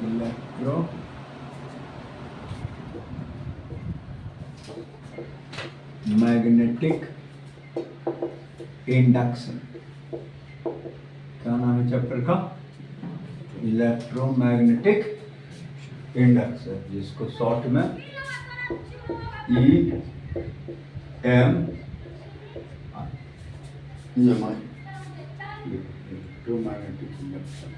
Electromagnetic induction. क्या नाम है चैप्टर का? इलेक्ट्रोमैग्नेटिक इंडक्शन, जिसको शॉर्ट में EMI, इलेक्ट्रोमैग्नेटिक इंडक्शन।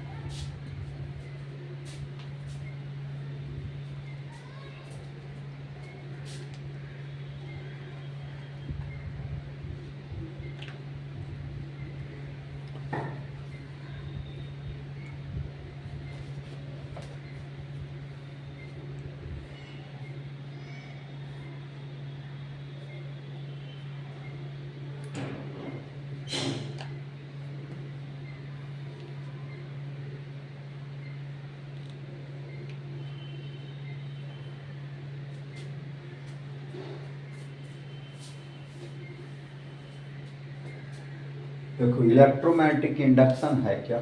देखो इलेक्ट्रोमैग्नेटिक इंडक्शन है क्या?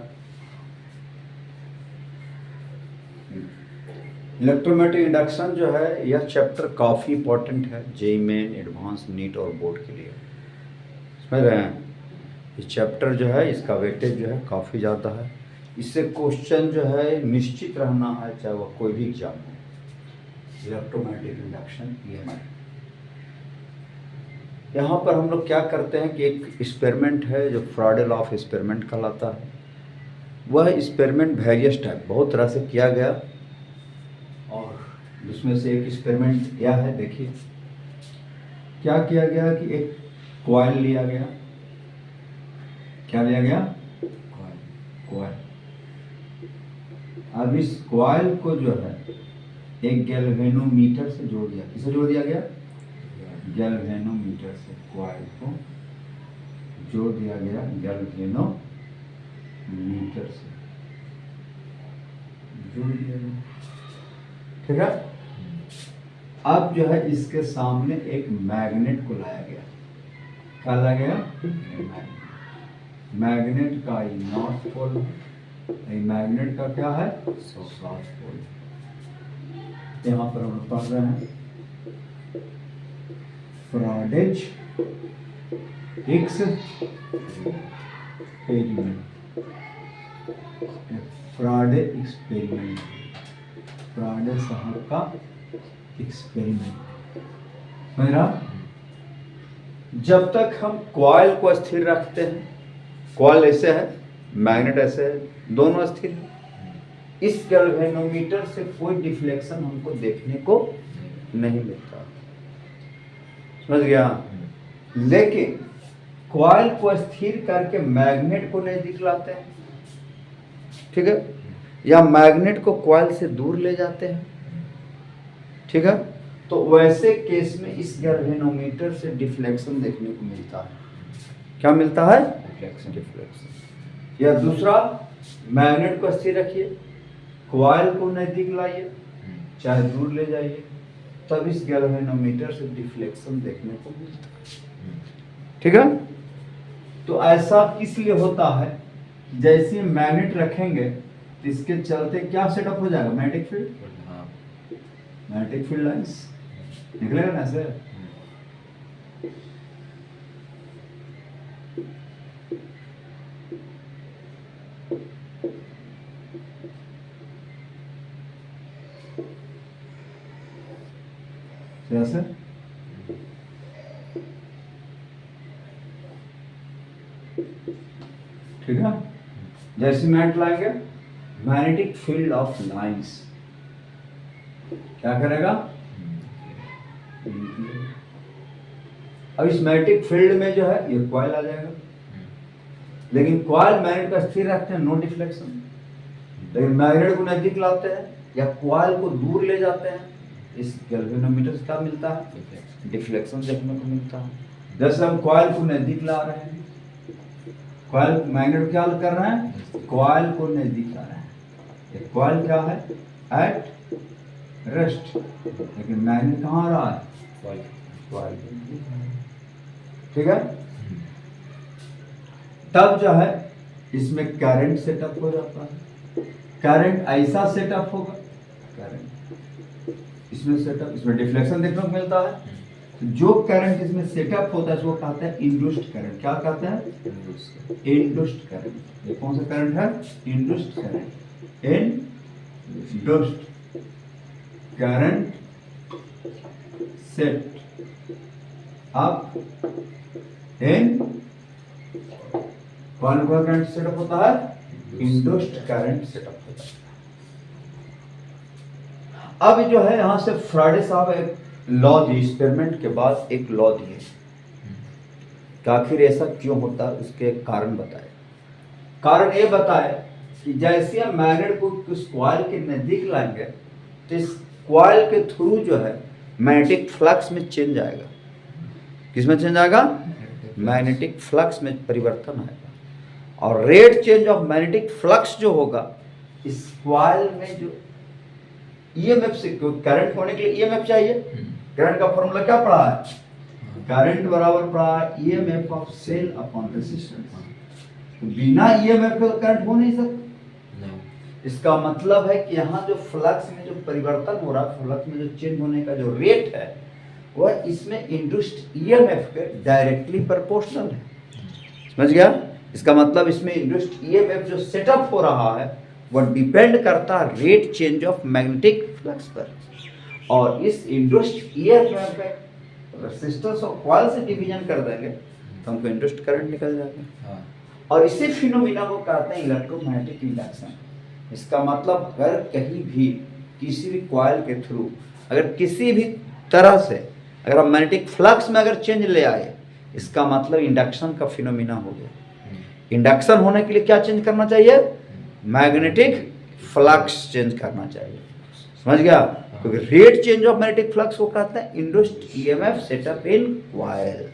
इलेक्ट्रोमैग्नेटिक इंडक्शन जो है यह चैप्टर काफ़ी इंपॉर्टेंट है जेईई मेन, एडवांस, नीट और बोर्ड के लिए। समझ रहे हैं? इस चैप्टर जो है इसका वेटेज जो है काफ़ी ज़्यादा है। इससे क्वेश्चन जो है निश्चित रहना है, चाहे वह कोई भी एग्जाम हो। Electromagnetic induction EMI। यहाँ पर हम लोग क्या करते हैं कि एक एक्सपेरिमेंट है जो फ्राडे लॉ ऑफ एक्सपेरिमेंट कहलाता है। वह एक्सपेरिमेंट वेरियस टाइप बहुत तरह से किया गया और जिसमें से एक एक्सपेरिमेंट यह है। देखिए क्या किया गया कि एक कॉइल लिया गया। क्या लिया गया? कॉइल। अब इस कॉइल को जो है एक गैल्वेनोमीटर से जोड़ दिया। किसे जोड़ दिया गया? गैल्वेनोमीटर से कॉइल को जोड़ दिया गया, गैल्वेनोमीटर से जोड़ दिया गया। ठीक है। अब जो है इसके सामने एक मैग्नेट को लाया गया। क्या लाया गया? मैग्नेट का ये नॉर्थ पोल, मैग्नेट का क्या है? South pole. यहाँ पर हम पढ़ रहे हैं फ्राडेज एक्सपेरिमेंट। फ्राडे एक्सपेरिमेंट, फ्राडे साहब का एक्सपेरिमेंट। मेरा जब तक हम कॉइल को स्थिर रखते हैं, कॉइल ऐसे है, मैग्नेट ऐसे है, दोनों स्थिर है, इस गैल्वेनोमीटर से कोई डिफ्लेक्शन हमको देखने को नहीं मिलता। समझ गया? लेकिन कॉइल को स्थिर करके मैग्नेट को नजदीक लाते हैं, ठीक है, या मैग्नेट को कॉइल से दूर ले जाते हैं, ठीक है, तो वैसे केस में इस गैल्वेनोमीटर से डिफ्लेक्शन देखने को मिलता है। क्या मिलता है? डिफ्लेक्शन। या दूसरा, मैग्नेट को स्थिर रखिए, कॉइल को नजदीक लाइए, चाहे दूर ले जाइए, तब इस गैल्वेनोमीटर से डिफ्लेक्शन देखने को मिलता है। ठीक है। तो ऐसा इसलिए होता है, जैसे मैग्नेट रखेंगे तो इसके चलते क्या सेटअप हो जाएगा? Magnetic field, magnetic field lines निकलेगा ना ऐसे। कैसे? ठीक है। जैसे मैग्नेट लाएंगे, मैग्नेटिक फील्ड ऑफ लाइंस क्या करेगा? अब इस मैग्नेटिक फील्ड में जो है ये कॉइल आ जाएगा, लेकिन कॉइल मैग्नेट का स्थिर रखते हैं, नो डिफ्लेक्शन। लेकिन मैग्नेट को नजदीक लाते हैं या कॉइल को दूर ले जाते हैं, इस गैल्वेनोमीटर से क्या मिलता है? डिफ्लेक्शन देखने को मिलता है। जैसे हम कॉइल को नजदीक ला रहे हैं, कॉइल मैग्नेट क्या कर रहे हैं? कॉइल को नजदीक ला रहे हैं। ये कॉइल क्या है? एट रेस्ट, लेकिन मैग्नेट कहाँ आ रहा है? कॉइल। ठीक है। तब जो है इसमें करंट सेटअप हो जाता है। करंट ऐसा सेटअप होगा, करंट इसमें सेटअप, इसमें डिफ्लेक्शन देखने को मिलता है। तो जो करंट इसमें सेटअप होता है उसको कहते हैं इंड्यूस्ड करंट। क्या कहते हैं? Induced current. ये कौन सा करंट है? Induced current. Induced current set up in कौन सा करंट सेटअप होता है? इंड्यूस्ड करंट सेटअप होता है। अब जो है यहां से फ्राइडे साहब एक लॉ दी, एक्सपेरिमेंट के बाद एक लॉ दिए कि आखिर ऐसा क्यों होता है, उसके कारण बताए। कारण ये बताए कि जैसे हम मैग्नेट को उस कॉइल के नजदीक लाएंगे तो इस कॉइल के थ्रू जो है मैग्नेटिक फ्लक्स में चेंज आएगा। किसमें चेंज आएगा? मैग्नेटिक फ्लक्स में परिवर्तन आएगा। और rate change of magnetic flux जो होगा इस कॉइल में जो ईएमएफ से, करंट होने के लिए ईएमएफ चाहिए। करंट का फॉर्मूला क्या पढ़ा है? करंट बराबर पढ़ा है EMF of cell upon resistance. बिना ईएमएफ के करंट हो नहीं सकता। इसका मतलब है कि यहाँ जो फ्लक्स में जो परिवर्तन हो रहा है, फ्लक्स में जो चेंज होने का जो रेट है वह इसमें इंड्यूस्ड ईएमएफ के डायरेक्टली प्रोपोर्शनल है। समझ गया? इसका मतलब इसमें इंड्यूस्ड ईएमएफ जो सेटअप हो रहा है वह डिपेंड करता है rate change of magnetic flux पर। और इस induced EMF resistance of coil से डिवीजन कर देंगे तो हमको इंड्यूस्ड करंट निकल जाएगा। और इसी फिनोमिना को कहते हैं इलेक्ट्रोमैग्नेटिक इंडक्शन। इसका मतलब अगर कहीं भी किसी भी कॉइल के थ्रू अगर किसी भी तरह से अगर हम मैग्नेटिक फ्लक्स में अगर चेंज ले आए, इसका मतलब इंडक्शन का फिनोमिना हो गया। इंडक्शन होने के लिए क्या चेंज करना चाहिए? मैग्नेटिक फ्लक्स चेंज करना चाहिए। समझ गया? क्योंकि rate change of magnetic flux को कहते हैं induced EMF set up in coil.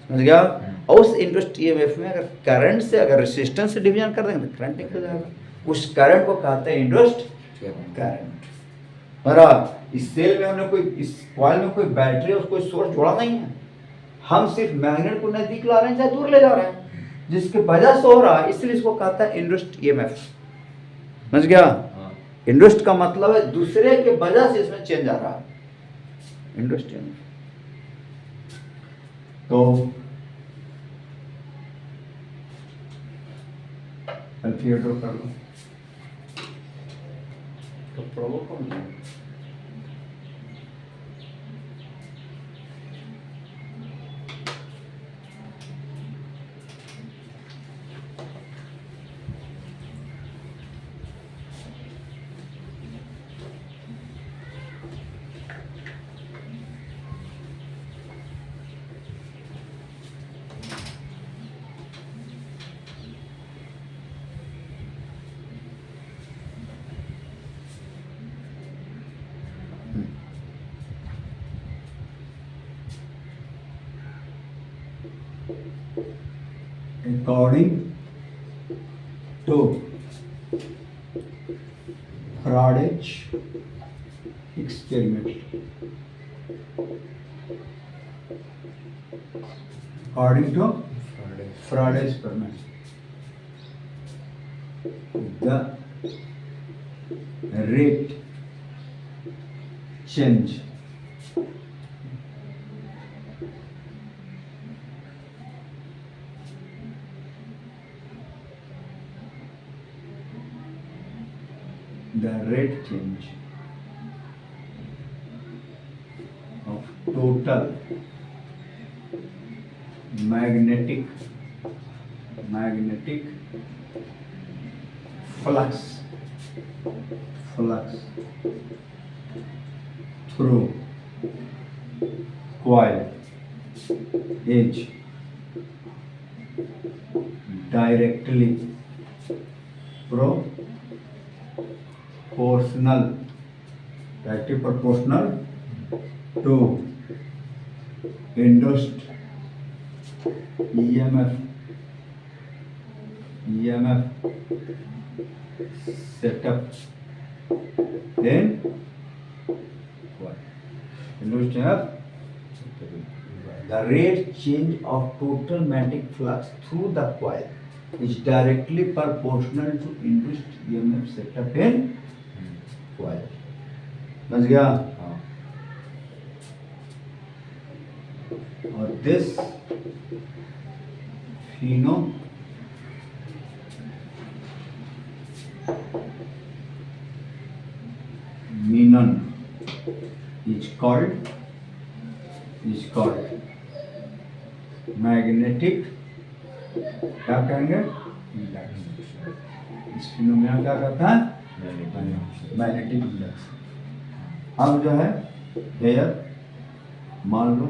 समझ गया? और उस इंड्यूस्ड ईएमएफ में अगर करंट से अगर रेजिस्टेंस से डिवीजन कर देंगे तो करंट निकल जाएगा। उस करंट को कहते हैं इंड्यूस्ड करंट। बराबर इस सेल में हमने कोई, इस कॉइल में कोई बैटरी और कोई सोर्स जोड़ा नहीं है। हम सिर्फ मैग्नेट को नजदीक ला रहे हैं चाहे दूर ले जा रहे हैं, जिसके वजह से हो रहा है, इसलिए इसको कहता है इंड्यूस्ड ईएमएफ। समझ गया? इंड्यूस्ड का मतलब है दूसरे के वजह से इसमें चेंज आ रहा है, इंड्यूस्ड ईएमएफ। तो थिएटर कर लो तो प्रॉब्लम कौन है? According to Faraday's experiment, according to Faraday's experiment, the rate change of total magnetic flux through coil is directly proportional to induced EMF setup in what? Induced EMF, the rate change of total magnetic flux through the coil. is directly proportional to induced EMF set up in coil. समझ गया? और this phenomenon is called magnetic, क्या कहेंगे, induction. इस phenomena क्या कहता है, magnetic induction. अब जो है हेयर मान लो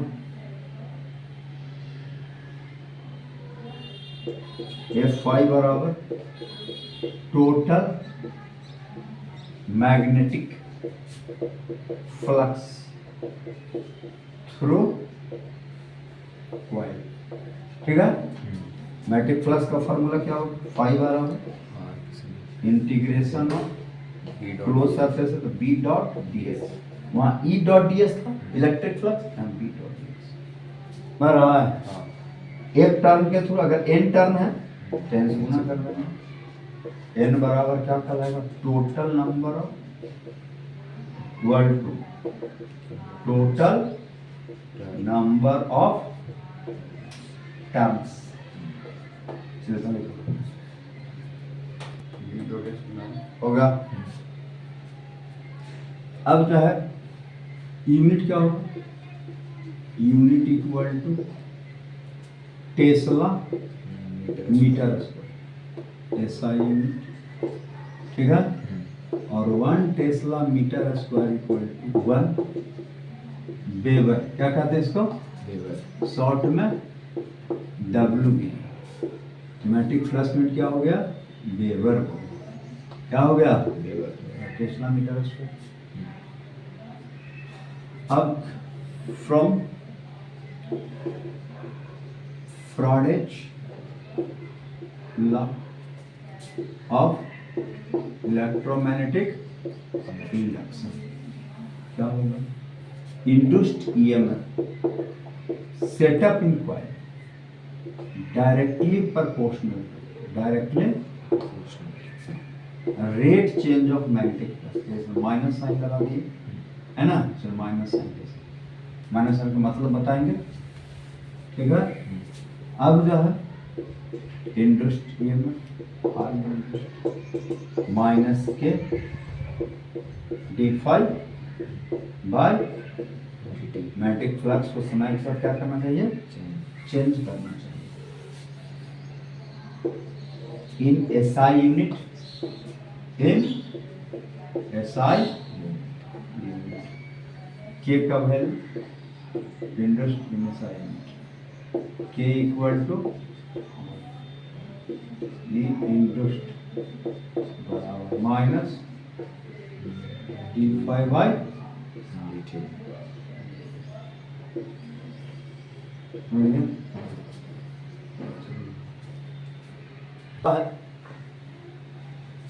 F5 बराबर total magnetic flux through coil, ठीक है। मैग्नेटिक फ्लक्स का फॉर्मूला क्या होगा, 5 बराबर इंटीग्रेशन ऑफ क्लोज सरफेस है तो B डॉट ds, वहाँ E डॉट ds था electric flux, and B dot ds बराबर है। एक टर्न के थ्रू अगर n टर्न है 10 से गुना कर देना, n बराबर क्या कहलाएगा, total number of total number of terms होगा। अब जो है यूनिट क्या होगा, unit equal to tesla metre square, SI unit, ठीक है। और 1 tesla metre square equal to 1 weber, क्या कहते हैं इसको, वेबर, शॉर्ट में WB। मैग्नेटिक फ्लक्स यूनिट क्या हो गया, वेबर हो गया, क्या हो गया, वेबर, टेस्ला मीटर स्क्वायर। अब from Faraday's law of electromagnetic induction क्या होगा, induced EMF set up in coil directly proportional rate change of magnetic flux, जैसे माइनस साइन लगा दिए है ना, चलो माइनस साइन का मतलब बताएंगे, ठीक है। अब जो है इंड्यूस्ड ईएमएफ माइनस के d5 बाय मैग्नेटिक फ्लक्स को समय के साथ क्या करना चाहिए, चेंज करना चाहिए। इन SI यूनिट, के का value induced in SI unit K equal to induced बराबर माइनस d5 बाय dt,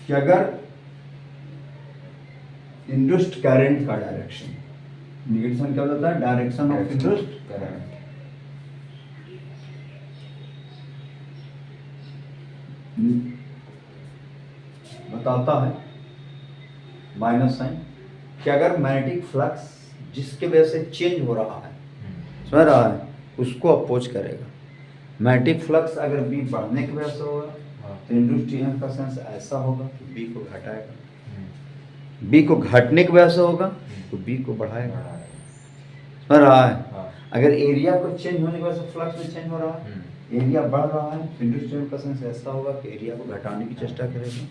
कि अगर इंड्यूस्ड करंट का डायरेक्शन, निगेशन क्या होता है, डायरेक्शन ऑफ इंड्यूस्ड करंट, बताता है माइनस साइन, कि अगर मैग्नेटिक फ्लक्स जिसके वजह से चेंज हो रहा है, समझ रहा है, उसको अपोज करेगा। मैग्नेटिक फ्लक्स अगर B बढ़ने की वजह से होगा तो इंड्यूस्ड ईएमएफ का सेंस ऐसा होगा कि B को घटाएगा, B को घटने की वजह से होगा तो B को बढ़ाएगा, समझ रहा है। अगर एरिया को चेंज होने की वजह से फ्लक्स में चेंज हो रहा है, एरिया बढ़ रहा है, इंड्यूस्ड ईएमएफ का सेंस ऐसा होगा कि एरिया को घटाने की चेष्टा करेगा,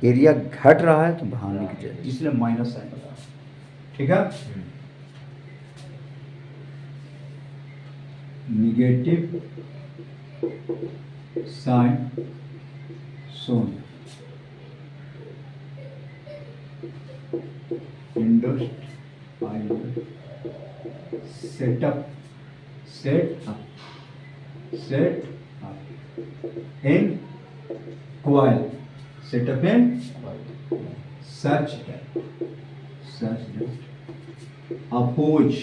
एरिया घट रहा है तो बढ़ाने की चेष्टा, इसलिए माइनस साइन लगा, ठीक है। निगेटिव साइन सोन induced EMF set up in coil, set up in such that oppose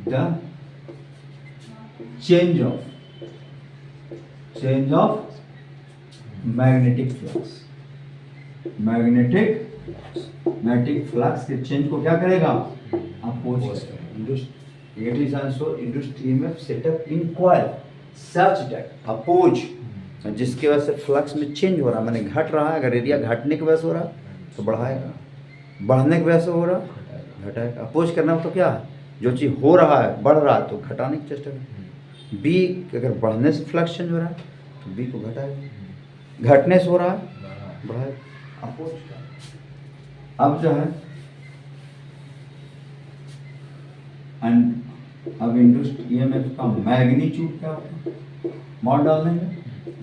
the change of change of magnetic flux. Magnetic flux के चेंज को क्या करेगा? अपोज करेगा। It is also induced EMF set up in coil such that oppose, जिसकी वजह से flux में change हो रहा है, मैंने घट रहा है, अगर एरिया घटने की वजह से हो रहा तो बढ़ाएगा, बढ़ने की वजह से हो रहा घटाएगा। अपोज करना तो क्या है? जो चीज़ हो रहा है बढ़ रहा है तो घटाने की चेष्टा करेगा। बी अगर बढ़ने से फ्लक्स चेंज हो रहा है तो बी को घटाएगा, घटने से हो रहा है बढ़ाएगा। अपोज का अब जो है अब इंड्यूस्ड ईएमएफ का मैग्नीट्यूड क्या होता है? मॉड डाल देंगे,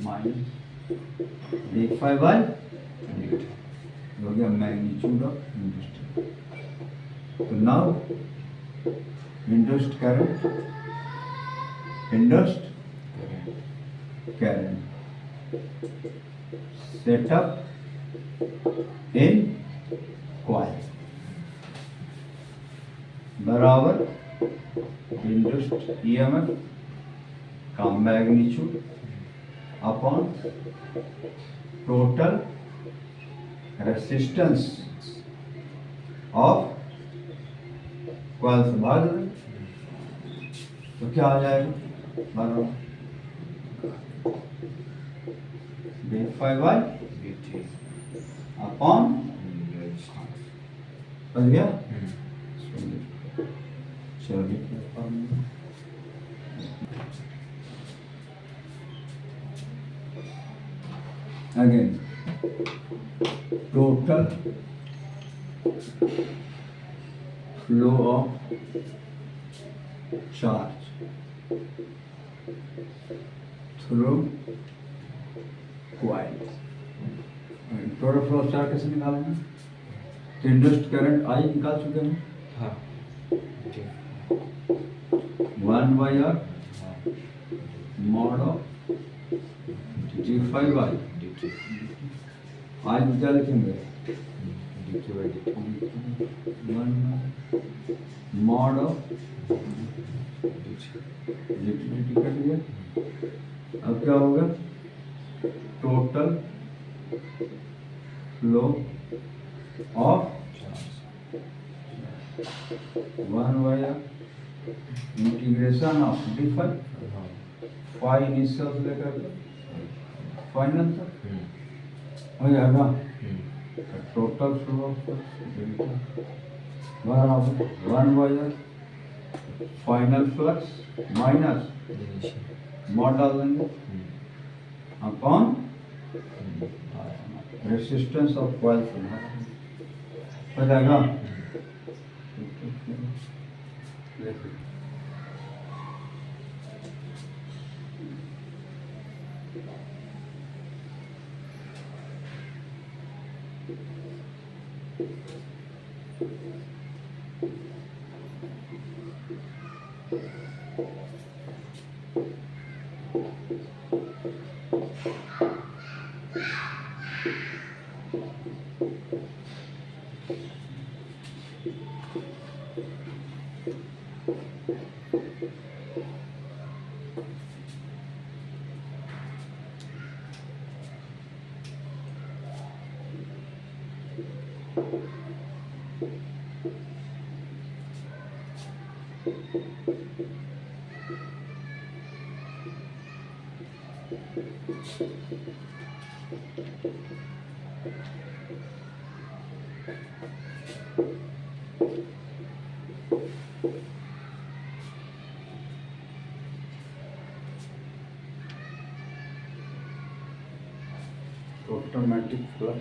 माइनस d5 बाय dt हो गया मैग्नीट्यूड ऑफ इंड्यूस्ड। तो now induced current set up in coil बराबर इंड्यूस्ड ईएमएफ का magnitude upon total resistance of coil से भाग दें तो क्या आ जाएगा? बराबर d5 बाय dt अपॉन, बन गया। चलिए again total flow of charge through coil. Total flow of charge कैसे निकालेंगे? तो इंड्यूस्ड करंट आई निकाल चुके हैं। हाँ, 1/r mod of d5 by dt। आज क्या लिखेंगे? dq by dt 1 mod of dt कर दिया। अब क्या होगा? Total flow of 1/r integration of d5 phi initial से लेकर फाइनल तक हो जाएगा। टोटल फ्लो बराबर 1/r final flux minus mod डाल देंगे अपॉन रेसिस्टेंस ऑफ कॉइल हो जाएगा। Automatic flux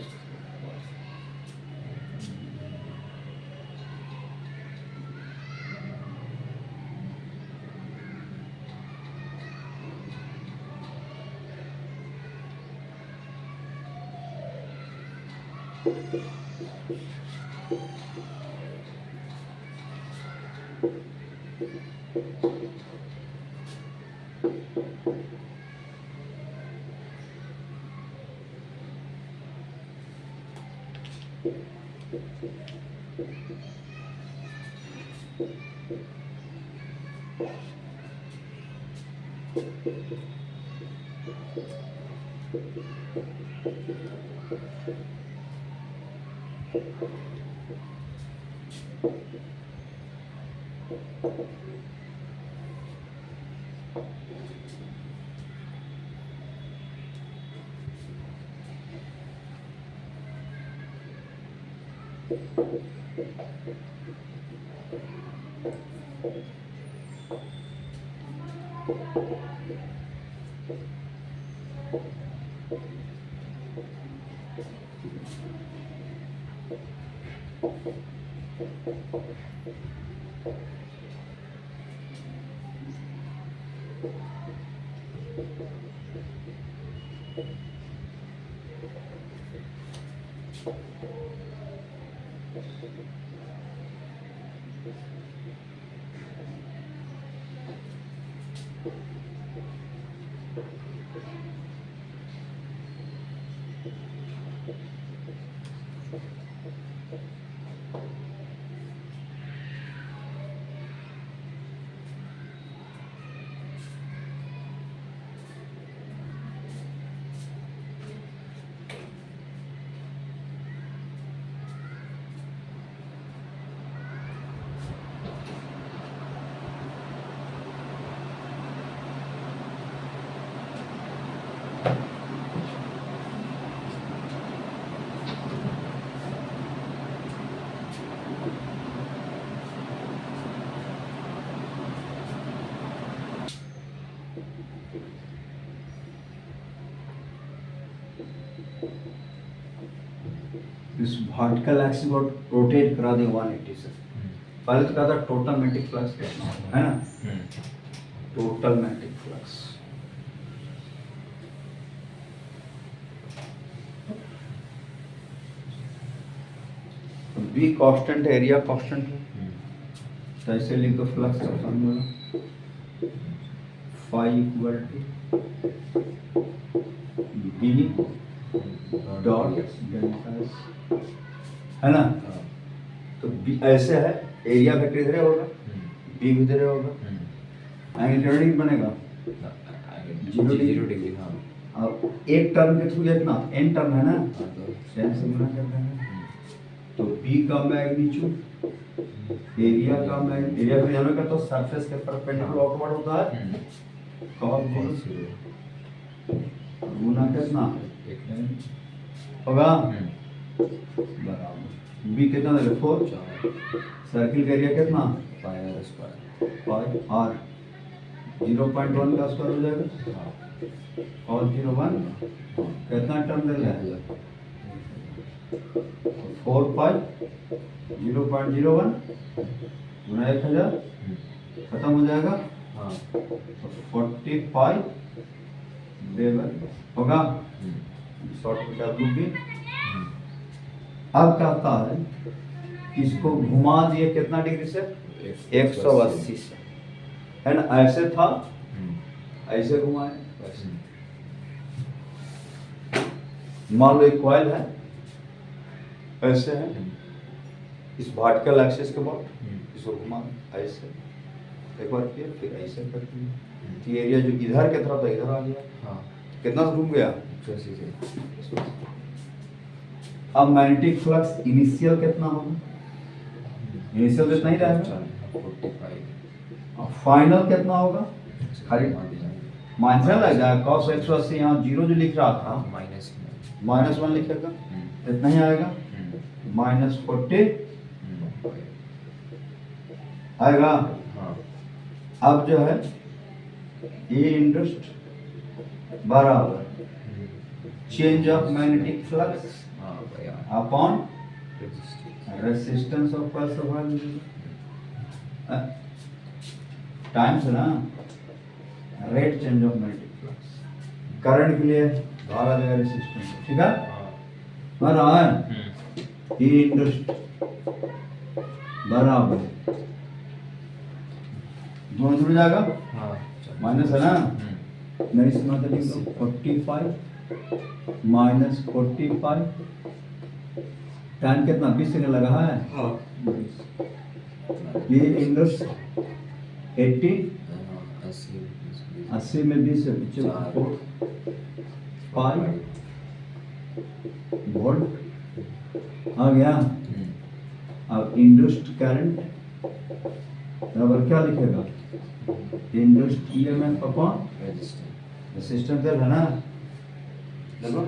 इस वर्टिकल एक्सिस को रोटेट करा दें 180 से। पहले तो कहा था टोटल मैग्नेटिक फ्लक्स कितना होगा, है ना? Total magnetic flux B constant है, एरिया कांस्टेंट है, तो ऐसे लिखो फ्लक्स का formula phi equal to B dot delta S, है ना? तो बी ऐसे है, एरिया वेक्टर इधर होगा, बी भी इधर होगा, एंगल टेढ़ी बनेगा 0 डिग्री। हाँ, अब एक टर्म के थ्रू कितना n टर्म है ना, n से गुना कर देंगे, तो b का मैग्नीट्यूड एरिया का मैग्नीट्यूड, एरिया को जानो का तो सरफेस के परपेंडिकुलर आउटवर्ड होता है cos 0 गुना कितना होगा बराबर b कितना देगा 4, सर्किल का एरिया कितना पाई r स्क्वायर, पाई r 0.1 का स्क्वायर हो जाएगा और 0.1 कितना टर्म दे रहा है 4 पाई 0.01 गुना 1000 खत्म हो जाएगा। हाँ, 40 पाई देवर होगा शॉर्ट में कर दूंगी। अब कहता है इसको घुमा दिए कितना डिग्री से 180 से, है ना? ऐसे था, ऐसे घुमाए, मान लो एक कॉइल है, ऐसे है, इस वर्टिकल एक्सिस के बाद इसको घुमा ऐसे एक बार किया, फिर ऐसे कर दिया, तो एरिया जो इधर की तरफ था इधर आ गया। हाँ, कितना घूम गया 180 से। अब मैग्नेटिक फ्लक्स इनिशियल कितना होगा, इनिशियल कितना ही रहेगा 45, और फाइनल कितना होगा खाली माइनस लग जाएगा, cos 180 यहाँ 0 जो लिख रहा था -1 लिखेगा, इतना ही आएगा -40 आएगा। अब जो है ये इंटरेस्ट बराबर change of magnetic flux upon resistance of pulse times ना rate change of magnetic flux, current के लिए भागा देगा रेजिस्टेंस, ठीक है? बन रहा है ई इंटरेस्ट बराबर दोनों जुड़ जाएगा, माइनस है ना, नहीं सुना तो लिख दो 45 माइनस 45, टाइम कितना 20 सेकंड लगा है। ये इंटरेस्ट 80 80 में 20 से पीछे 4 पाई वोल्ट आ गया। अब इंड्यूस्ड करंट बराबर क्या लिखेगा, इंड्यूस्ड ईएमएफ अपॉन रेजिस्टेंस है ना, देखो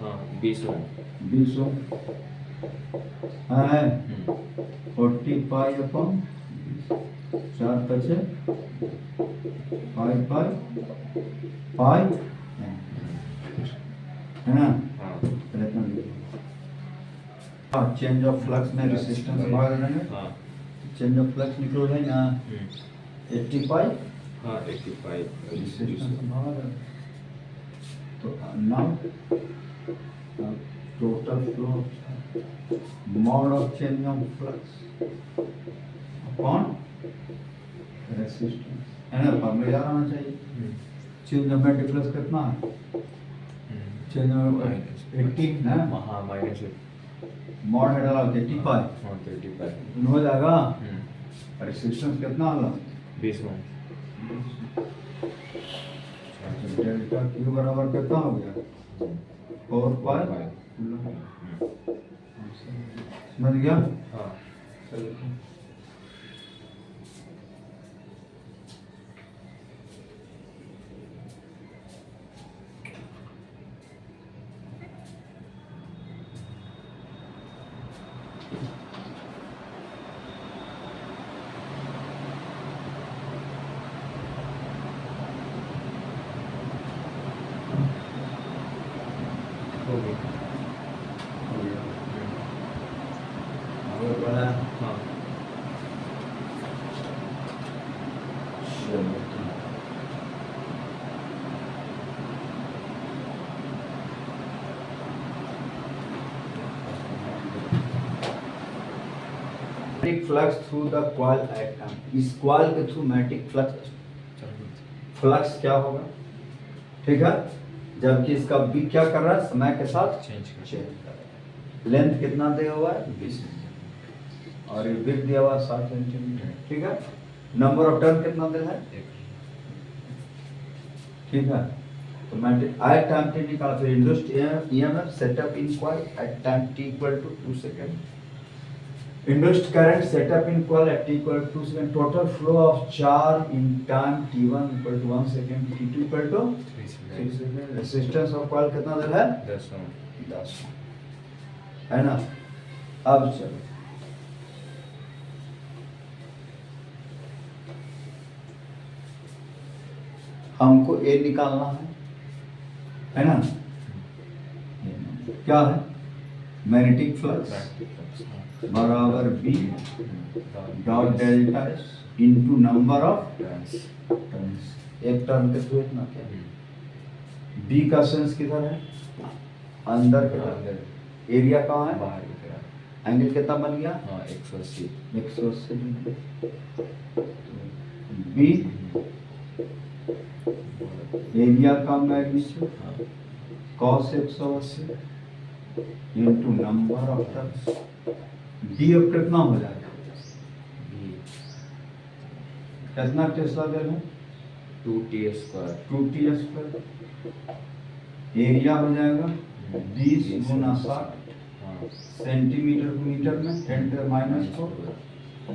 हाँ 20 ओम 20 ओम है 40 पाई अपॉन 4 पचे 5 पाई पाई है ना। हाँ चेंज ऑफ फ्लक्स में रेजिस्टेंस भाग देंगे, हाँ चेंज ऑफ फ्लक्स निकल जाएगा 80 पाई हाँ 85 रेजिस्टेंस भाग देंगे। तो now total flow mode of change of flux upon resistance है ना, फॉर्मूला याद आना चाहिए। चेंज ऑफ मैग्नेटिक फ्लक्स कितना है, चेंज ऑफ 80 ना, हाँ माइनस मोड है डाला 35 हाँ 35 हो जाएगा। रेजिस्टेंस कितना आला 20 ओम डेल्टा क्यू बराबर कितना हो गया 4 पाई। समझ गया। हाँ हो गया आगे बढ़ा हाँ magnetic flux through the coil at time, इस कॉइल के थ्रू मैग्नेटिक फ्लक्स क्या होगा, ठीक है, जबकि इसका बी क्या कर रहा है, समय के साथ चेंज कर चेंज कर रहा है। लेंथ कितना दिया हुआ है 20 और ये विड्थ दिया हुआ है 7 सेंटीमीटर, ठीक है। नंबर ऑफ टर्न कितना दिया है, ठीक है। तो मैग्नेटिक एट टाइम t निकाला, फिर induced EMF set up in coil at time t equal to 2 second, induced current set up in coil at t equal to 2 second, total flow of charge in time t1 equal to 1 second, t2 equal to 3 second, resistance of coil कितना दर है 10 ओम 10 है ना। अब चलो हमको ए निकालना है ना, क्या है मैग्नेटिक फ्लक्स बराबर B dot delta S into number of turns, एक टर्न के थ्रू इतना क्या है। बी का सेंस किधर है, अंदर के तरफ, एरिया कहाँ है बाहर की तरफ, एंगल कितना बन गया हाँ 180 180। बी एरिया का मैग्नीट्यूड हाँ cos 180 into number of turns, D अब कितना हो जाएगा, बी कितना टेस्ला दे रहे हैं 2t² 2t², एरिया हो जाएगा 20 गुना 60 हाँ सेंटीमीटर को मीटर में 10⁻⁴,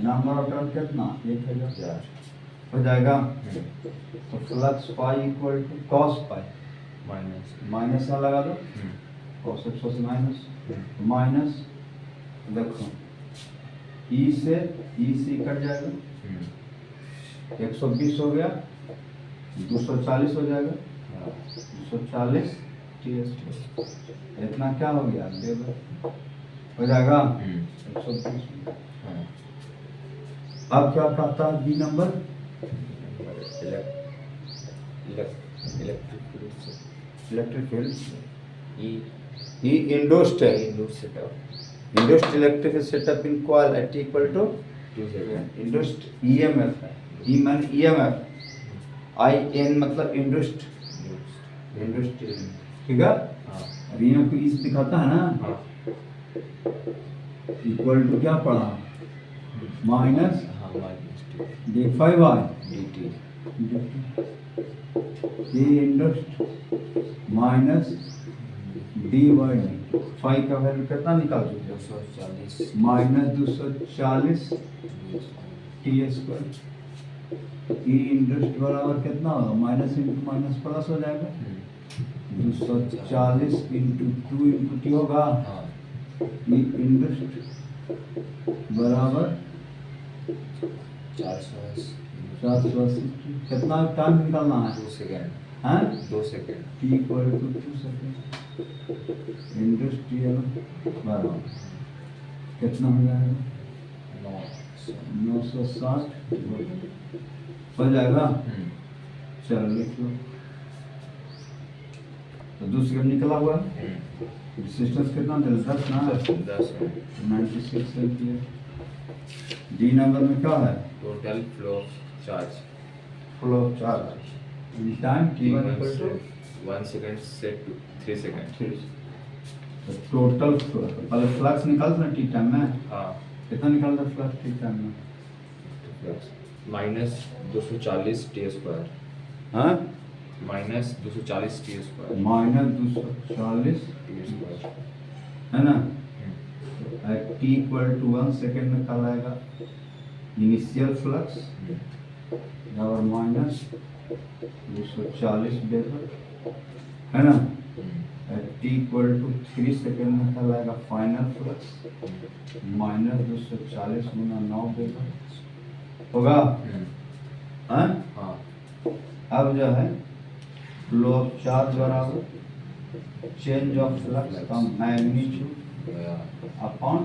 नंबर ऑफ टर्न कितना 1000 हो जाएगा। तो flux pi equal to cos pi minus minus ना लगा दो, कॉस 180 माइनस माइनस, देखो ई से कट जाएगा 120 हो गया 240 हो जाएगा 240 ts, इतना क्या हो गया लेबर हो जाएगा 120। अब क्या कहता है B number, electric field E इंडोस्ट है, इंडोस्ट electric setup in coil eight equal to 2 second, इंडोस्ट EMF है, ई मान ईएमएफ, आई एन मतलब इंडोस्ट ठीक है। अब यहाँ को इस दिखाता है ना, इक्वल टू क्या पड़ा minus d5 by dt, A इंडस्ट minus D by D. Five का वैल्यू कितना निकाल चुके हो? 240 माइनस 240 टी स्क्वायर। ई इंडस्ट बराबर कितना होगा? माइनस इंटू माइनस प्लस हो जाएगा। 240 इंटू 2 इंटू टी होगा। हाँ ई इंडस्ट बराबर 480 480। कितना टाइम निकालना है? 2 सेकेंड हैं? 2 second T equal to 2 second. Industrial बराबर कितना हो जाएगा? 960 हो जाएगा। चलो लिख लो। तो 2 सेकेंड निकला हुआ है। रेजिस्टेंस कितना दे? 10 ना? 10 96 एम्पियर। डी नंबर में क्या है? Total flow charge flow charge in time T one equal to 1 second से 3 सेकेंड। टोटल पहले फ्लक्स निकालना टी टाइम में। हाँ कितना निकालना फ्लक्स टी टाइम में? माइनस 240 टी स्क्वायर हाँ minus 240 T square minus 240 T square है ना। टी इक्वल टू 1 सेकेंड में कल आएगा इनिशियल फ्लक्स और माइनस 240 डेबर है ना। टी इक्वल टू 3 सेकेंड में कल आएगा फाइनल फ्लक्स माइनस 240 गुना 9 डेबर होगा। हाँ हाँ अब जो है फ्लो ऑफ चार्ज बराबर चेंज ऑफ फ्लक्स का मैग्नीट्यूड अपॉन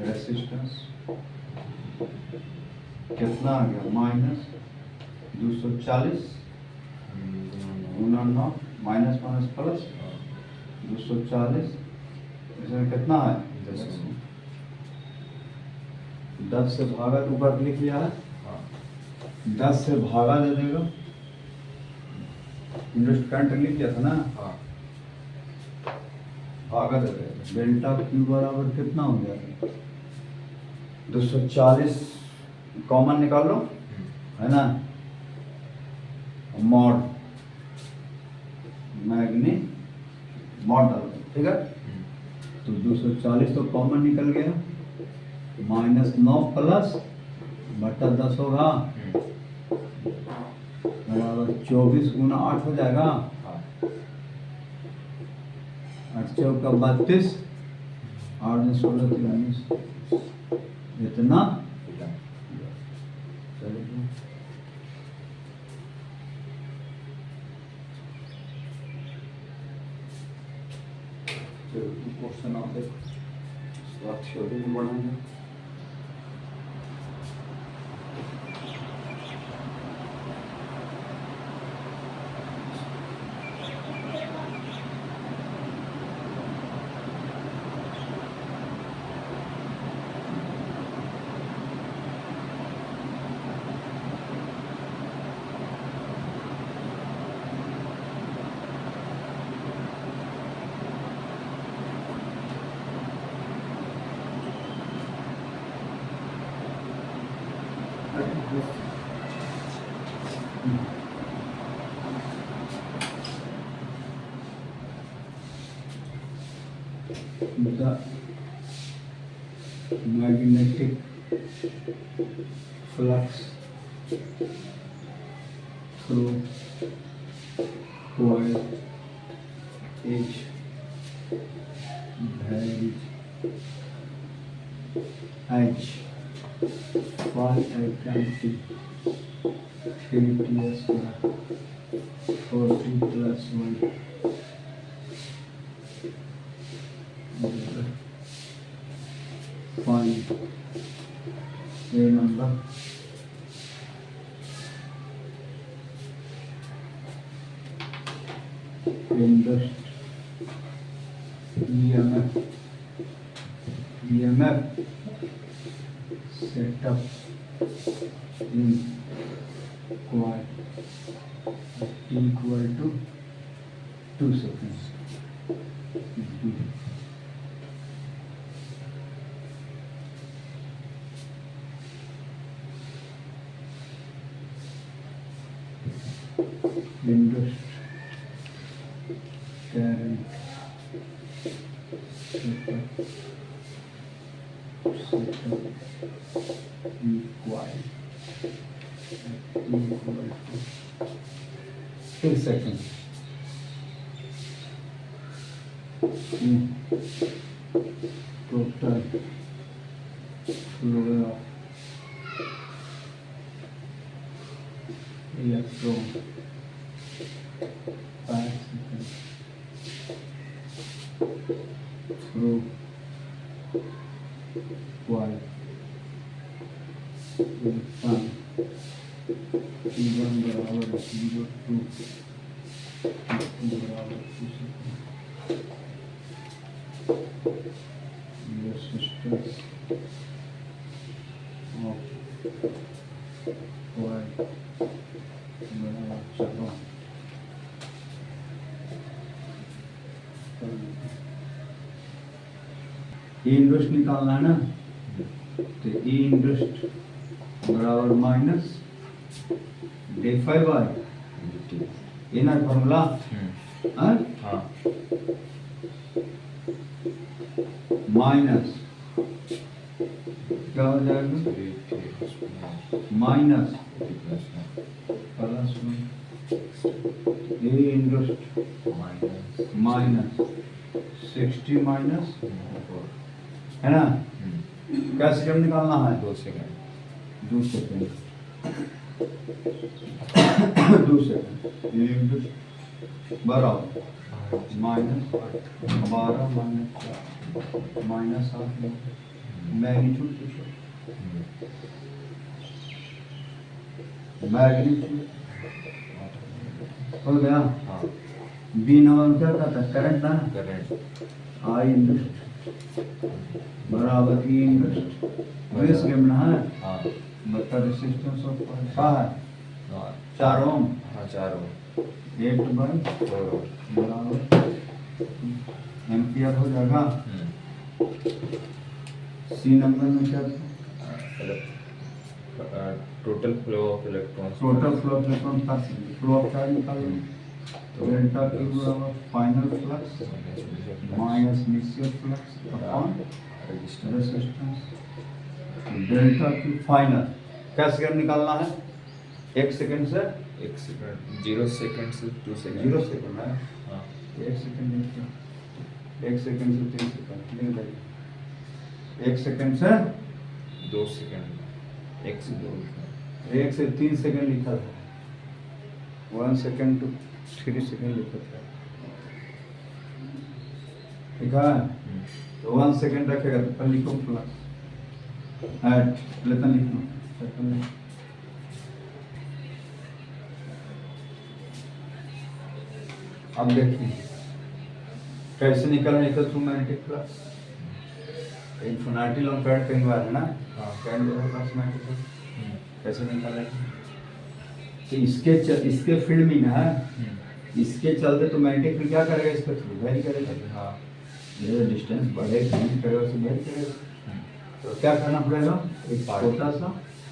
रेसिस्टेंस। कितना आ गया? माइनस 240 गुना 9 माइनस माइनस प्लस 240 इसमें कितना है? 10 से भागा तो ऊपर लिख लिया है। 10 से भागा दे देगा। इंडस्ट करंट लिख लिया था ना। हाँ भागा दे देगा। डेल्टा क्यू बराबर कितना हो गया? 240 कॉमन निकाल लो है ना। मॉड मैग्नी मॉड डाल दो ठीक है। तो 240 तो कॉमन निकल गया। माइनस 9 प्लस बटा 10 होगा बराबर 24 गुना 8 हो जाएगा। 8 चौका 32 8 में 16 19 इतना। चलिए क्वेश्चन आप देखो उसके बाद थ्योरी में बढ़ाएंगे। The magnetic flux through coil is varies as 5 times 3 t square 40 plus 1 find a number induced EMF set up in coil t equal to 2 seconds. इंडस्ट current equal 6 second total flow of electron per second through coil will find T1 बराबर 0 2 T2 बराबर 2 second resistance of coil बराबर चलो ई इंडस्ट निकालना है ना तो ई इंडस्ट बराबर minus day five by ये ना फॉर्मूला हाँ हाँ माइनस क्या हो जाएगा माइनस प्लस ए इंडस्ट माइनस 60 माइनस है ना क्या सेकंड निकालना है 2 सेकेंड 2 सेकंड 2 सेकंड ये इंडस्ट बराबर माइनस 12 माइनस 8 मैग्नीट्यूड हो गया हाँ बी नंबर क्या कहता है करंट ना करंट आई इंडस्ट बराबर ई इंडस्ट बेस गेम ना है हाँ मतलब रेजिस्टेंस ऑफ क्या है हाँ 4 ओम हाँ 4 ओम 8 बाय 4 ओम बराबर एम्पियर हो जाएगा सी नंबर में क्या total flow of electrons total flow of electron का फ्लो ऑफ चार्ज निकालो तो डेल्टा Q बराबर final flux minus initial flux upon resistance delta Q final क्या सेकंड निकालना है 1 सेकंड से 1 सेकंड 0 सेकंड से 2 सेकंड 0 सेकंड है हाँ 1 सेकंड 1 सेकंड से 3 सेकंड लिख दीजिए 1 सेकंड से 2 सेकंड 1 से 2 1 से 3 सेकंड लिखा था 1 सेकंड टू 3 सेकंड लिखा था ठीक है तो 1 सेकंड रखेगा तो पहले लिखो फ्लक्स ऐड लेता लिखो अब देखिए कैसे निकल electromagnetic flux infinity long current कहीं बार है ना हाँ करंट फ्लक्स मैग्नेटिक कैसे निकालें तो इसके फील्ड में ना इसके चलते तो मैग्नेटिक फील्ड क्या करेगा इसके थ्रू वेरी करेगा हाँ ये डिस्टेंस बढ़ेगा नहीं करेगा उसे वेरी करेगा तो क्या करना पड़ेगा एक छोटा सा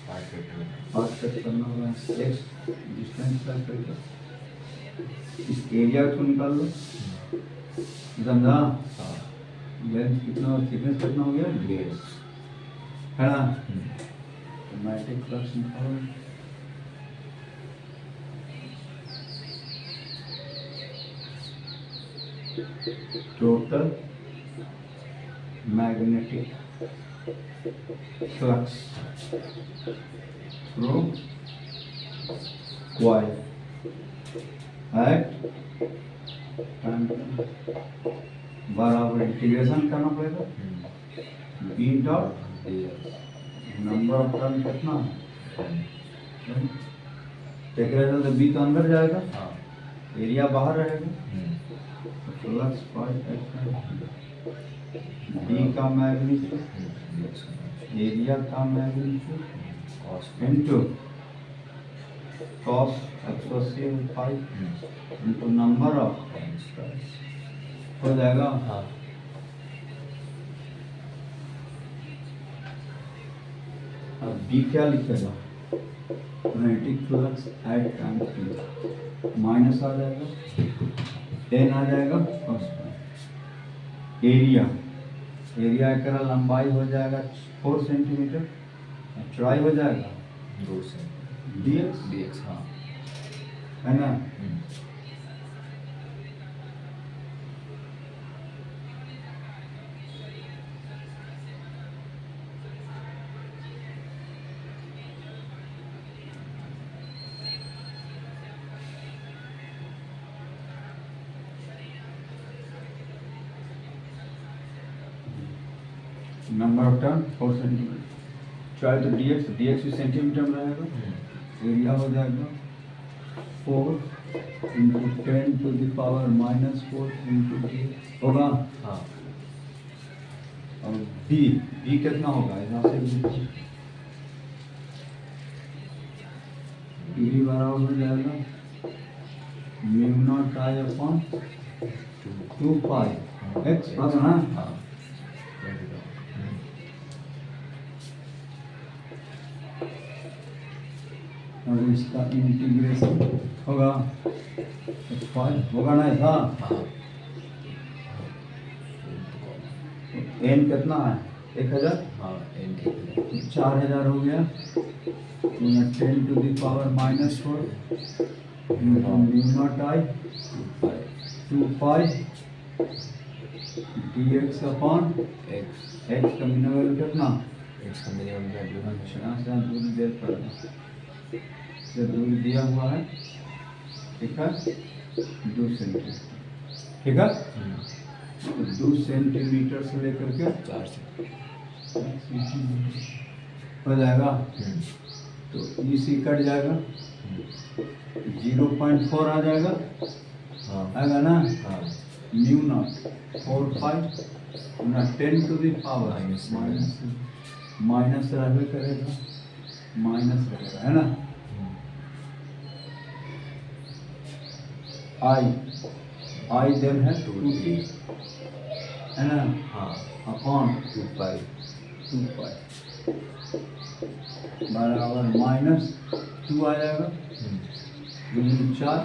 पार्ट कट करना होगा एक डिस्टेंस तक करके इस एरिया को निकाल लो समझा हाँ लेंथ कितना और थिकनेस कितना हो गया है ना मैग्नेटिक फ्लक्स निकालो total magnetic flux through coil at बराबर इंटीग्रेशन करना पड़ेगा B dot number of turn कितना इंटीग्रेशन तो बी तो अंदर जाएगा हाँ एरिया बाहर रहेगा फ्लक्स डी का मैग्नीट्यूड एरिया का magnitude into cos associated pi into number of हो जाएगा हाँ अब बी क्या लिखेगा magnetic flux at time T minus आ जाएगा, एन आ जाएगा cos फाई। एरिया का लंबाई हो जाएगा 4 सेंटीमीटर, चौड़ाई हो जाएगा 2 से dx, dx, हाँ। है ना। नंबर ऑफ टर्न 4 सेंटीमीटर, चौड़ाई तो dx भी सेंटीमीटर में रहेगा, एरिया हो जाएगा 4 into 10 to the power minus 4 into D होगा। हाँ। और बी कितना होगा यहाँ से, बी बराबर हो जाएगा म्यू नॉट आई अपॉन 2 पाई एक्स प्लस ना। हाँ। और इसका इंटीग्रेशन होगा 5 होगा ना ऐसा। हाँ। एन कितना है 1000, हाँ, n ठीक है। 4000 हो गया, 10 to the power minus 4 mu naught I 2 pi dx upon x x का मिनिमम कितना, x का मिनिमम वैल्यू है। अच्छा से दूरी दे पड़ेगा, से दूरी दिया हुआ है, ठीक है 2 सेंटीमीटर, ठीक है। तो 2 सेंटीमीटर से लेकर के 4 से हो जाएगा, तो इसी कट जाएगा 0.4 आ जाएगा, हाँ। आएगा ना। हाँ। म्यू नॉट 4 पाई ना 10 to the power minus minus रहबे करेगा, माइनस रहेगा, है ना। आई देन है 2t, है ना, हाँ। अपॉन 2 पाई 2 पाई बराबर माइनस 2 आ जाएगा, 2 4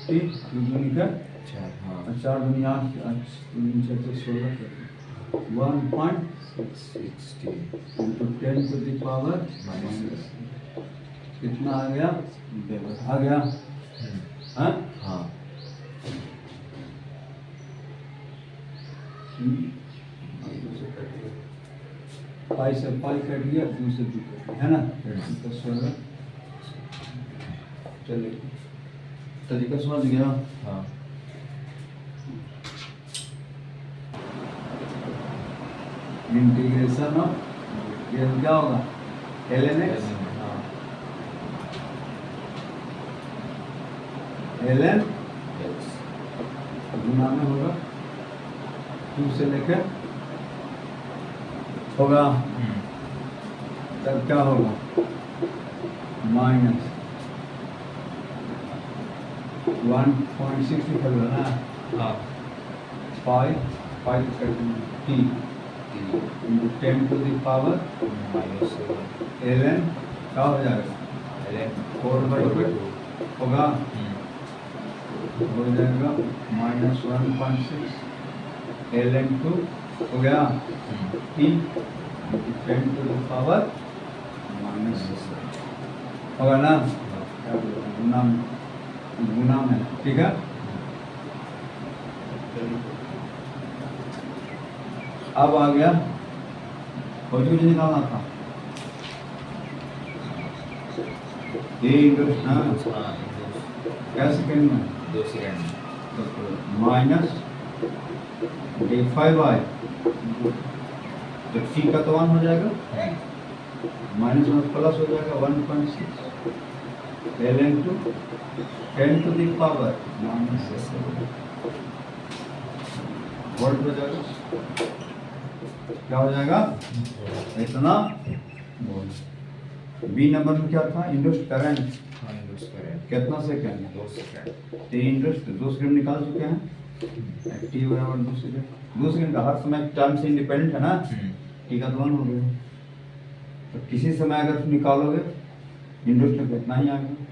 ठीक, 2 का 4, हाँ। 4 दुनिया 4 तो 16 1.6 into 10 to the power minus कितना आ गया, आ गया, हाँ। हाँ। पाई से पाई कट गया, 2 से 2 कट गया, है ना। तो 16 चलिए तरीका समझ गया। हाँ। इंटीग्रेशन ऑफ ये क्या होगा ln x हाँ। ln x गुना में होगा 2 से लेकर होगा, तब क्या होगा माइनस 1.6 लिखा हुआ है ना, हाँ। 5 t into 10 to the power minus ln क्या हो जाएगा, ln 4/2 होगा, हो जाएगा माइनस 1.6 ln 2 हो गया t into 10 to the power minus होगा ना, गुना गुना में, ठीक है। अब आ गया कुछ निकालना था ये इंटरेस्ट, हाँ हाँ। क्या सेकेंड में 2 सेकंड माइनस d5 तो t का तो 1 हो जाएगा, माइनस में प्लस हो जाएगा 1.6 ln 2 10 to the power minus volt हो जाएगा, क्या हो जाएगा इतना वोल्ट। बी नंबर में क्या था, इंडस्ट करंट हाँ, इंडस करें कितना सेकंड, 2 सेकंड तो इंडस्ट 2 सेकंड निकाल चुके हैं, टी बराबर 2 सेकंड, 2 सेकंड का हर समय टाइम से इंडिपेंडेंट है ना, टी का तो 1 हो गया, तो किसी समय अगर तुम निकालोगे इंडक्स में कितना ही आएगा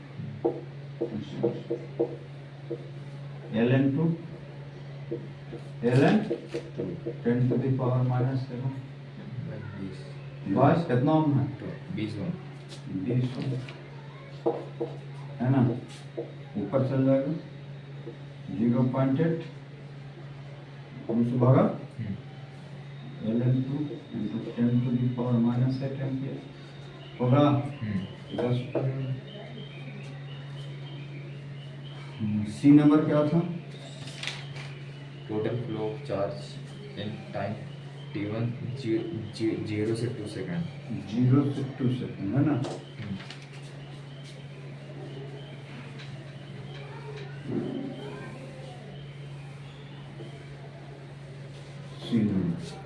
L N two L N 10 to the power minus 7 बस कितना ओम है 20 ओम 20 ओम है ना ऊपर चल जाएगा 0.8 दूसरा भागा L N two into 10 to the power minus 8 ampere होगा 10 सी नंबर क्या था total flow of charge in time t1 0 से 2 सेकंड 0 से 2 सेकंड है ना सी number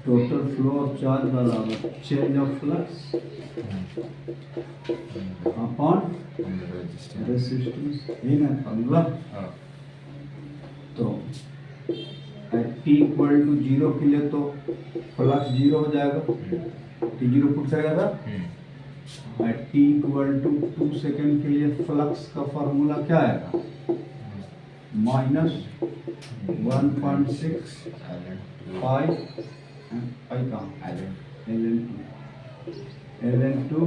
total flow of charge बराबर change of flux upon resistance ये ना फॉर्मूला हाँ तो एट टी इक्वल टू 0 के लिए तो फ्लक्स 0 हो जाएगा टी 0 पुट करेगा at T equal to 2 second के लिए फ्लक्स का फॉर्मूला क्या आएगा माइनस 1.6 फाइव कहाँ L N two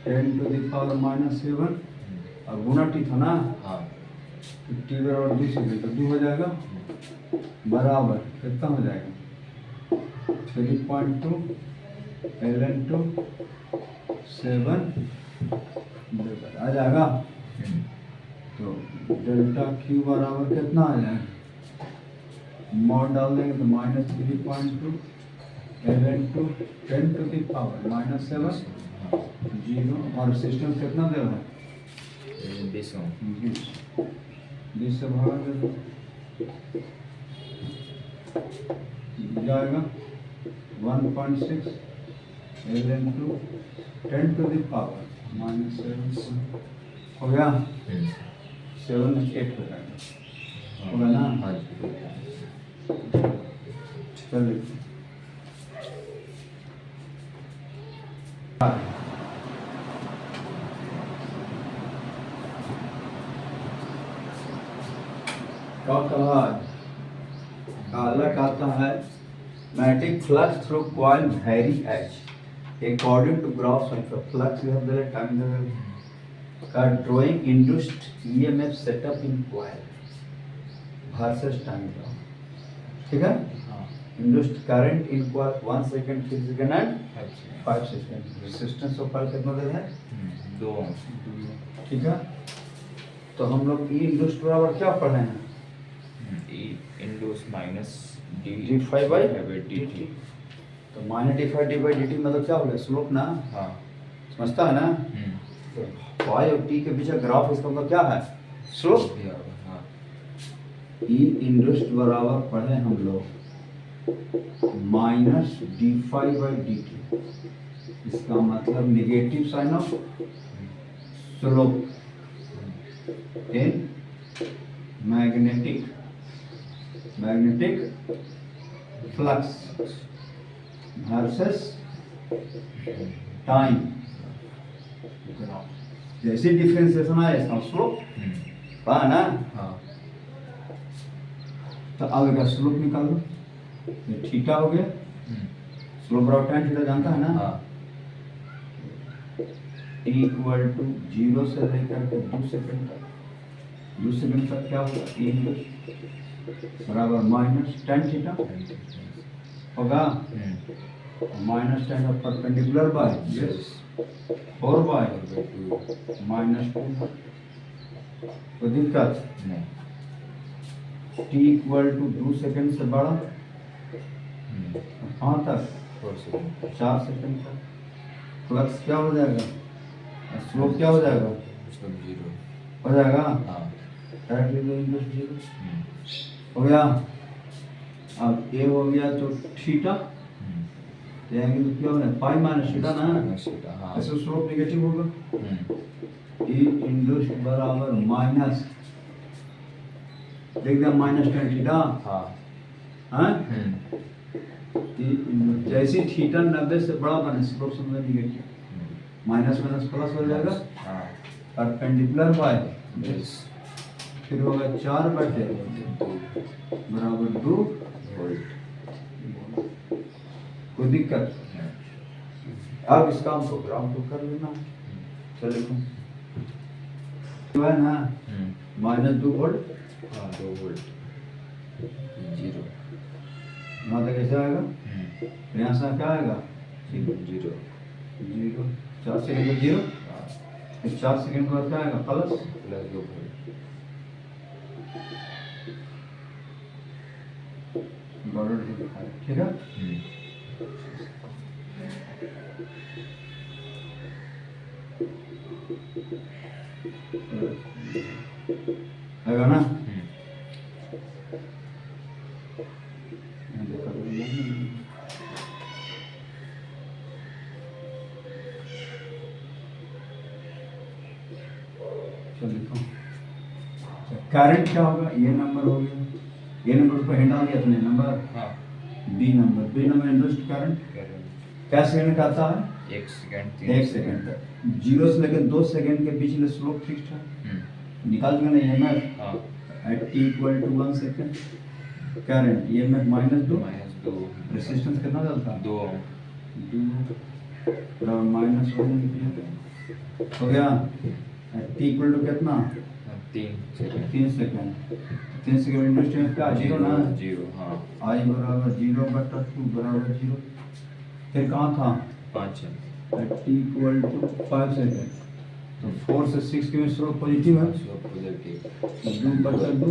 10 to the power minus 7 और गुना टी था ना हाँ टी बराबर 2 सेकेंड तो 2 हो जाएगा बराबर कितना हो जाएगा 3.2 एल एन टू 7 आ जाएगा तो डेल्टा क्यू बराबर कितना आ जाएगा मॉड डाल देंगे तो minus 3.2 L N two 10 to the power minus 7 zero और सिस्टम कितना दे रहा है 20 ओम 20 से भागा दे दो जाएगा 1.6 L N two 10 to the power minus 7 हो गया 7 8 हो जाएगा होगा ना हाँ चलिए कालक आता है magnetic flux through coil very as according to graphs of the flux we have the time का drawing induced EMF set up in coil versus time ठीक है induced current in coil 1 second 3 second and 5 second resistance of coil कितना दे रहा है 2 ओम ठीक है तो हम लोग ई इंड्यूस्ड बराबर क्या पढ़े हैं इंडोस माइनस d5 by dt तो माइनस d5 by dt मतलब क्या हो गया स्लोप ना हाँ समझता है ना तो y और t के बीच का ग्राफ इसका मतलब क्या है स्लोप हाँ ई इंड्यूस्ड बराबर पढ़े हम लोग माइनस d5 by dt इसका मतलब negative sign of slope in magnetic flux versus time जैसे डिफरेंशिएशन आया इसका स्लोप पा ना हाँ तो अब इसका स्लोप निकाल लो ये थीटा हो गया स्लोप बराबर tan थीटा जानता है ना हाँ इक्वल टू 0 से लेकर के 2 सेकंड तक 2 सेकंड तक क्या होगा e बराबर माइनस tan थीटा होगा minus tan of perpendicular by yes 4 bye minus 2 कोई दिक्कत नहीं t इक्वल टू 2 सेकंड से बड़ा कहाँ तक 4 सेकंड 4 सेकंड तक फ्लक्स क्या हो जाएगा स्लोप क्या हो जाएगा मतलब 0 हो जाएगा हाँ डायरेक्टली दो इंटू 0 हो गया अब ए हो गया तो थीटा तो एंगल क्या होगा पाई माइनस थीटा ना हाँ ऐसे स्लोप नेगेटिव होगा e इंडस बराबर माइनस देख दिया माइनस tan थीटा हाँ हाँ e जैसे थीटा 90 से बड़ा बने स्लोप समझ निगेटिव, माइनस माइनस प्लस हो जाएगा, हाँ परपेंडिकुलर बाय बेस फिर होगा 4/2 बराबर 2 वोल्ट। कोई दिक्कत। अब इसका हमको ग्राफ को कर लेना। चलो लिखो तो है ना -2 वोल्ट, हाँ 2 वोल्ट 0 यहाँ तक कैसे आएगा, फिर यहाँ से क्या आएगा 0 0, 4 सेकंड में 0, फिर 4 सेकंड के बाद क्या आएगा प्लस प्लस 2 वोल्ट। ठीक है। आएगा ना, करंट क्या होगा, ये नंबर हो गया, ये नंबर पर हैंड आ गया अपने नंबर, हाँ बी नंबर इंडक्ट करंट क्या सेकंड का आता है, 1 सेकंड 1 सेकंड तक, 0 से लेकर 2 सेकंड के बीच में स्लोप फिक्स्ड है, निकाल देना ये मैं हाँ at t equal to 1 second, current ये में -2 -2 रेजिस्टेंस कितना चलता है 2 ओम 2 बराबर -1 हो गया, t इक्वल टू कितना 3 सेकंड 3 सेकंड, 3 सेकंड इंडक्टेंस क्या 0 ना, 0 हाँ I बराबर 0/2 बराबर 0, फिर कहाँ था 5 t इक्वल टू 5 सेकंड, तो 4 से 6 के में स्लोप पॉजिटिव है, स्लोप पॉजिटिव 2/2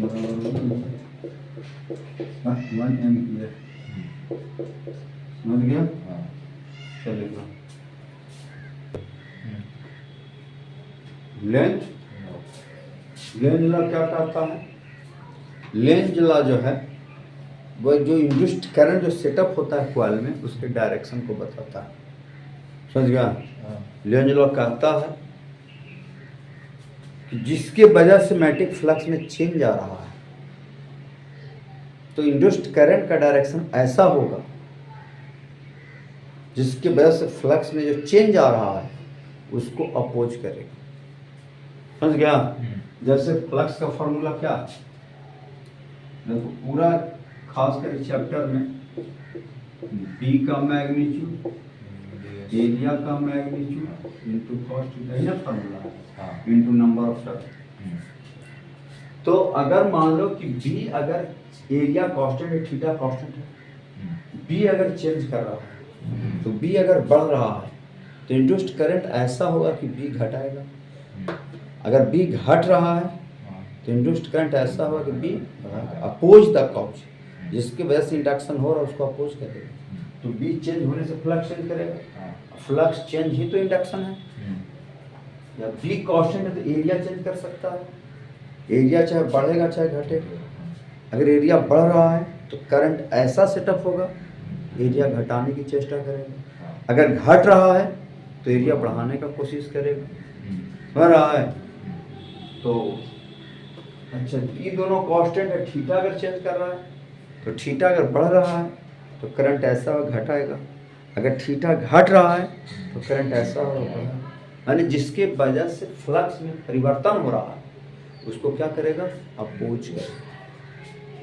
बराबर 1 एम्पियर, समझ गया। हाँ चलेगा लेंथ, लेंथ लॉ क्या कहता है, लेंथ लॉ जो है वो जो इंड्यूस्ड करंट जो सेटअप होता है कॉइल में उसके डायरेक्शन को बताता है, समझ गया। लेंज लॉ कहता है कि जिसके वजह से मैग्नेटिक फ्लक्स में चेंज आ रहा है तो इंड्यूस्ड करंट का डायरेक्शन ऐसा होगा जिसके वजह से फ्लक्स में जो चेंज आ रहा है उसको अपोज करेगा, समझ गया। जैसे फ्लक्स का फॉर्मूला क्या, देखो पूरा खास कर चैप्टर में बी का मैग्नीट्यूड एरिया का magnitude into cos theta formula into number of turn. तो अगर मान लो कि बी अगर एरिया कांस्टेंट है, थीटा कांस्टेंट है, बी अगर चेंज कर रहा है तो बी अगर बढ़ रहा है तो इंड्यूस्ड करंट ऐसा होगा कि बी घटाएगा, अगर बी घट रहा है तो इंड्यूस्ड करंट ऐसा होगा कि बी अपोज द कॉज, जिसकी वजह से इंडक्शन हो रहा है उसको अपोज करेगा, तो बी चेंज होने से फ्लक्स चेंज करेगा, फ्लक्स चेंज ही तो इंडक्शन है, या बी कांस्टेंट है तो एरिया चेंज कर सकता है, एरिया चाहे बढ़ेगा चाहे घटेगा, अगर एरिया बढ़ रहा है तो करंट ऐसा सेटअप होगा एरिया घटाने की चेष्टा करेगा, अगर घट रहा है तो एरिया बढ़ाने का कोशिश करेगा, बढ़ रहा है तो अच्छा ये दोनों कांस्टेंट है, थीटा अगर चेंज कर रहा है तो थीटा अगर बढ़ रहा है तो करंट ऐसा घटाएगा, अगर थीटा घट रहा है तो करंट ऐसा होगा, यानी जिसके वजह से फ्लक्स में परिवर्तन हो रहा है उसको क्या करेगा अपोज करेगा,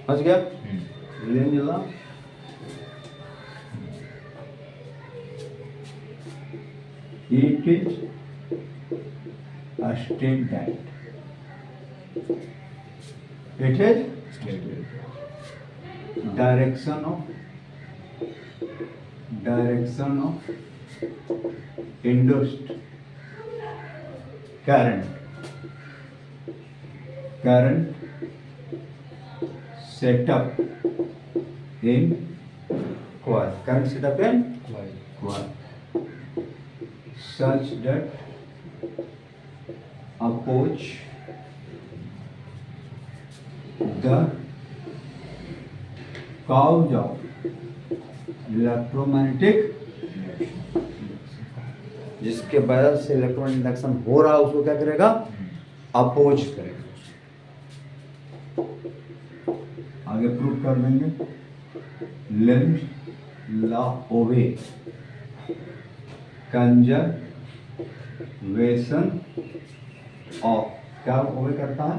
समझ गया। Lenz law it is a statement, it is direction of induced current setup in coil, current setup in coil such that approach the cause of electromagnetic, जिसके वजह से इलेक्ट्रॉनिक इंडक्शन हो रहा है उसको क्या करेगा अपोज करेगा, आगे प्रूव कर देंगे। लेंस ला ओवे कंजर्वेशन ऑफ, क्या ओवे करता है?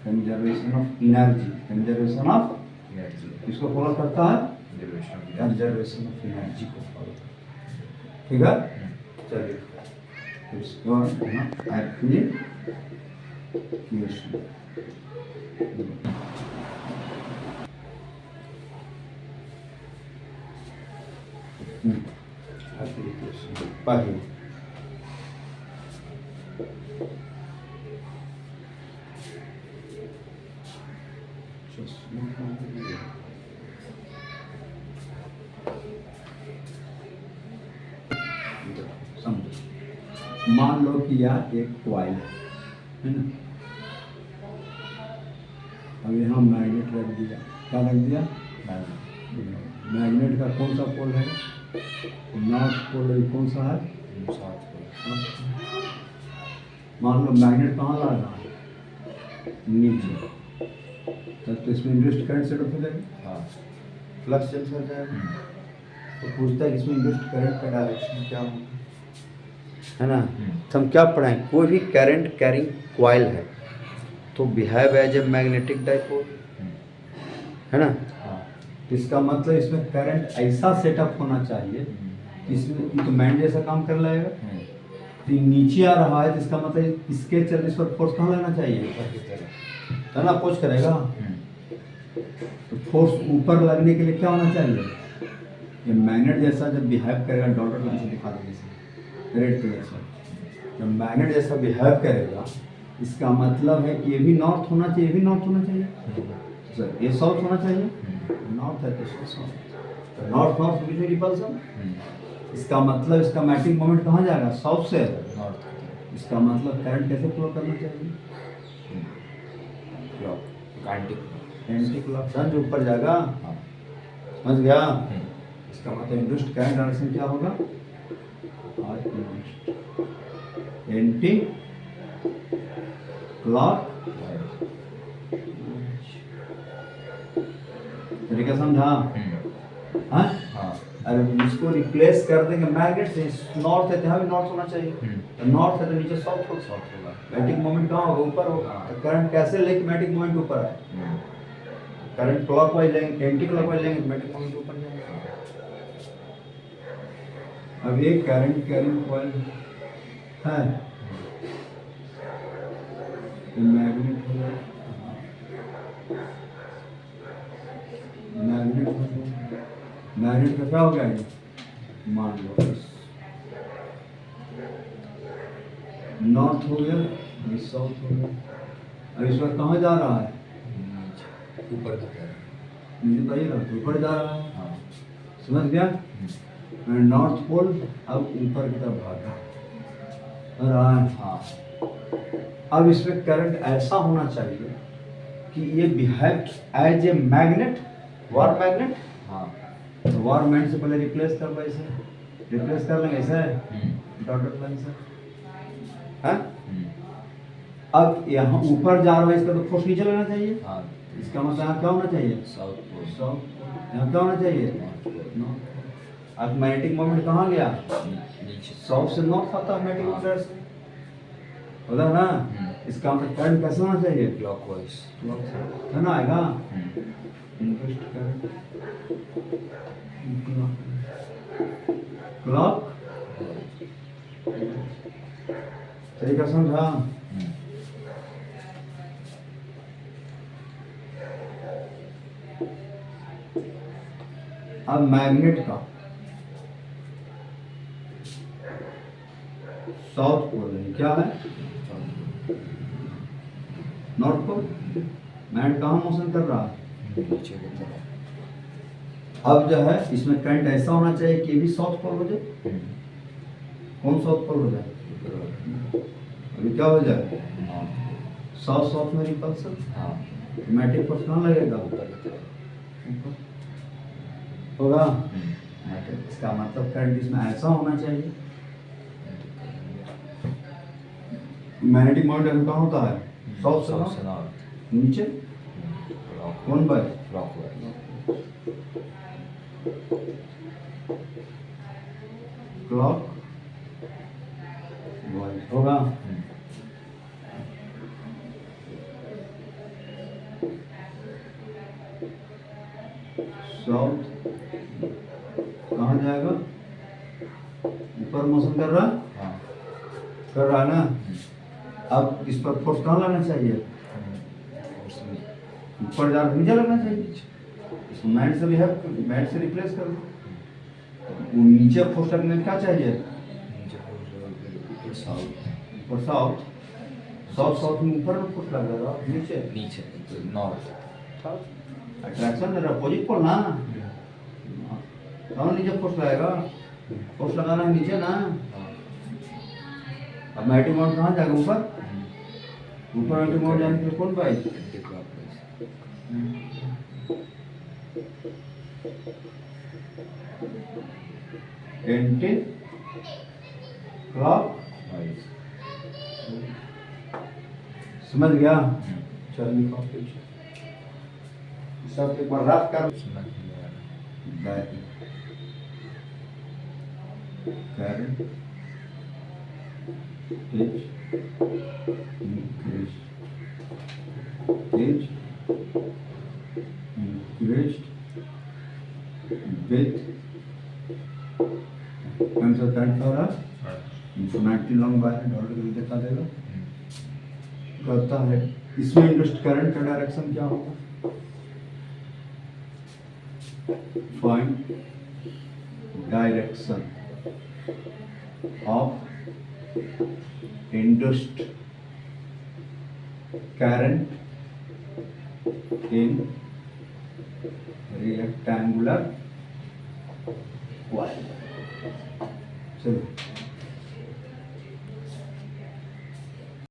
Conservation of energy, conservation of, इसको फॉलो करता है कंजर्वेशन ऑफ एनर्जी को फॉलो करता है। ठीक है, चलिए इसको एप्लीकेशन पढ़िए। समझो, मान लो कि यह एक कॉइल है ना, अब यहाँ मैग्नेट रख दिया, क्या रख दिया? मैग्नेट का कौन सा पोल है? नॉर्थ पोल है। कौन सा है? मान लो मैग्नेट कहाँ लगा है? नीचे, तब तो इसमें इंड्यूस्ड करंट सेट हो जाएगा, फ्लक्स चेंज हो जाएगा। तो पूछता है कि इसमें इंड्यूस्ड करंट का डायरेक्शन क्या होगा, है ना? तो हम क्या पढ़ाएं? कोई भी करंट कैरिंग कॉइल है तो behave as a magnetic dipole, है ना? इसका मतलब इसमें करंट ऐसा सेटअप होना चाहिए कि इसमें तो मैग्नेट जैसा काम कर लाएगा। तो ये नीचे आ रहा है तो इसका मतलब इसके चलने इस पर फोर्स कहाँ लगना चाहिए? है ना, अपोज करेगा। तो फोर्स ऊपर लगने के लिए क्या होना चाहिए? ये मैग्नेट जैसा जब बिहेव करेगा, डॉटेड लाइन से दिखा देंगे रेड कलर से, जब मैग्नेट जैसा बिहेव करेगा इसका मतलब है कि ये भी नॉर्थ होना चाहिए, ये भी नॉर्थ होना चाहिए, सर ये साउथ होना चाहिए, नॉर्थ है तो साउथ, तो नॉर्थ नॉर्थ बीच में रिपल्सन। इसका मतलब इसका मैग्नेटिक मोमेंट कहाँ जाएगा? साउथ से नॉर्थ। इसका मतलब करंट कैसे फ्लो करना चाहिए? एंटी क्लॉक जो ऊपर जाएगा, समझ गया? इसका मतलब इंड्यूस्ड करंट डायरेक्शन क्या होगा? Anti clock. तरीका समझा? हाँ, अरे इसको रिप्लेस कर देंगे मैग्नेट से, नॉर्थ है तो यहाँ भी नॉर्थ होना चाहिए, तो नॉर्थ है तो नीचे साउथ होगा, मैग्नेटिक मोमेंट कहाँ होगा? ऊपर होगा। तो करंट कैसे लेके मैग्नेटिक मोमेंट ऊपर है? करंट क्लॉकवाइज लेंगे, एंटी क्लॉकवाइज लेंगे, मैग्नेटिक मोमेंट ऊपर जाएगा। अब ये करंट कैरिंग कॉइल है, मैग्नेट हो गया, मैग्नेट हो गया, मैग्नेट का क्या हो गया? मान लो नॉर्थ हो गया, साउथ हो गया। अब इस वक्त कहाँ जा रहा है? ऊपर नीचे तो ये ऊपर जा रहा है, समझ गया? नॉर्थ पोल अब ऊपर की तरफ भाग रहा है। अब इसमें करंट ऐसा होना चाहिए कि ये behave as a magnet, bar magnet. तो वार मैग्नेट से पहले रिप्लेस कर लो, इसे रिप्लेस कर लेंगे ऐसे डॉटेड लाइन से, हैं? अब यहाँ ऊपर जा रहा है, इसका तो फोर्स नीचे लगना चाहिए। इसका मतलब यहाँ क्या होना चाहिए? साउथ। यहाँ क्या होना चाहिए? अब मैग्नेटिक मोमेंट कहाँ गया? साउथ से नॉर्थ आता है मैग्नेटिक मोमेंट से, बोला ना? इसका मतलब करंट कैसे होना चाहिए? क्लॉकवाइज, है ना? आएगा इंड्यूस्ड करंट क्लॉक। तरीका समझा? अब मैग्नेट का साउथ पोल है, क्या है? North pole. मैग्नेट कहाँ मोशन कर रहा है? अब जो है इसमें करंट ऐसा होना चाहिए कि ये भी साउथ पोल हो जाए। कौन साउथ पोल हो जाए? अभी क्या हो जाए? साउथ साउथ में रिपल्सन। मैग्नेटिक फोर्स कहाँ लगेगा? ऊपर होगा। इसका मतलब करंट इसमें ऐसा होना चाहिए, मैग्नेटिक मोमेंट कहाँ होता है? साउथ से नॉर्थ, नीचे। कौन बाय क्लॉक वाइज होगा। साउथ कहाँ जाएगा? ऊपर मोशन कर रहा, कर रहा ना। अब इस पर फोर्स कहाँ लाना चाहिए? ऊपर जा नीचे लगना चाहिए। इसको मैट से भी है, मैट से रिप्लेस कर दो। वो नीचे फोर्स लगने में क्या चाहिए? ऊपर साउथ, साउथ साउथ में ऊपर में फोर्स लगेगा, नीचे नॉर्थ अट्रैक्शन मेरा अपोजिट पोल ना। कहाँ नीचे फोर्स लगेगा? फोर्स लगाना है नीचे ना। अब मैटी मोड कहाँ जाएगा? ऊपर मैटी मोड जाने के लिए कौन पाए? एंटी क्लॉक समझ गया? चल लिखो पीछे सब एक बार रफ कर। करंट is increased with कौन सा करंट हो रहा है? इन्फिनिटी लॉन्ग वायर डॉलर के लिए बता देगा। कहता है इसमें इंडस्ट करंट का डायरेक्शन क्या होगा? Find direction of induced current in rectangular coil. चलो